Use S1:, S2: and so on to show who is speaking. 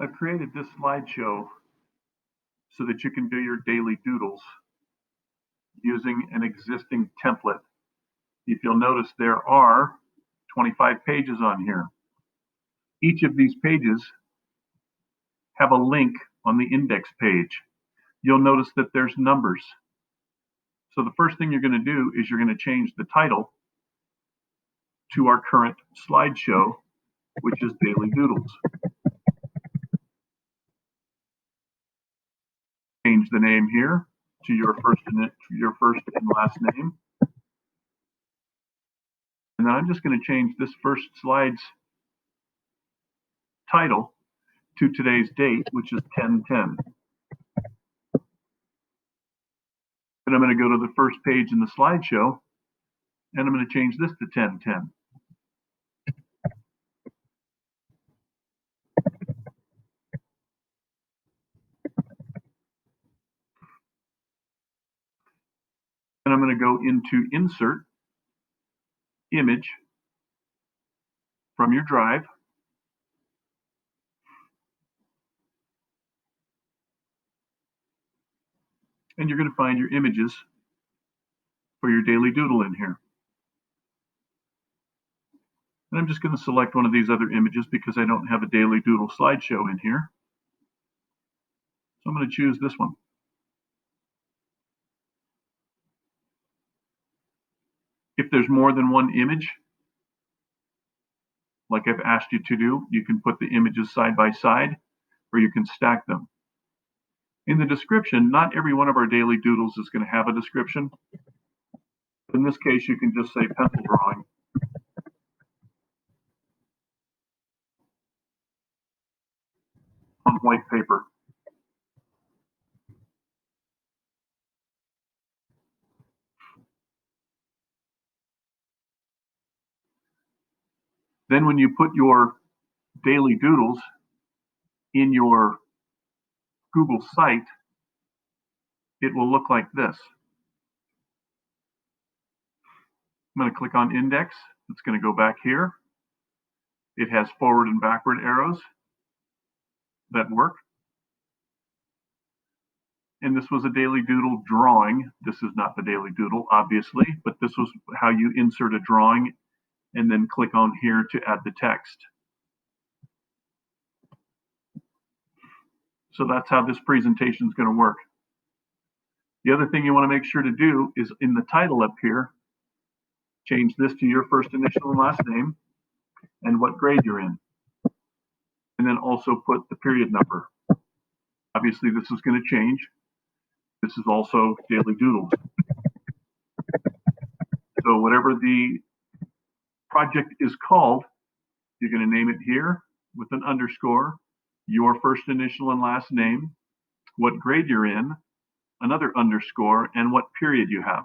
S1: I've created this slideshow so that you can do your daily doodles using an existing template. If you'll notice, there are 25 pages on here. Each of these pages have a link on the index page. You'll notice that there's numbers. So the first thing you're going to do is you're going to change the title to our current slideshow, which is Daily Doodles. Change the name here to your first and last name. And then I'm just going to change this first slide's title to today's date, which is 10/10. And I'm going to go to the first page in the slideshow, and I'm going to change this to 10/10. And I'm going to go into Insert, Image from your drive. And you're going to find your images for your daily doodle in here. And I'm just going to select one of these other images because I don't have a daily doodle slideshow in here. So I'm going to choose this one. If there's more than one image, like I've asked you to do, you can put the images side by side, or you can stack them. In the description, not every one of our daily doodles is going to have a description. In this case, you can just say pencil drawing. On white paper. Then when you put your daily doodles in your Google site, it will look like this. I'm going to click on Index. It's going to go back here. It has forward and backward arrows that work. And this was a daily doodle drawing. This is not the daily doodle, obviously, but this was how you insert a drawing and then click on here to add the text. So that's how this presentation is going to work. The other thing you want to make sure to do is in the title up here, change this to your first initial and last name and what grade you're in. And then also put the period number. Obviously, this is going to change. This is also daily doodles. So whatever the project is called, you're going to name it here with an underscore, your first initial and last name, what grade you're in, another underscore, and what period you have.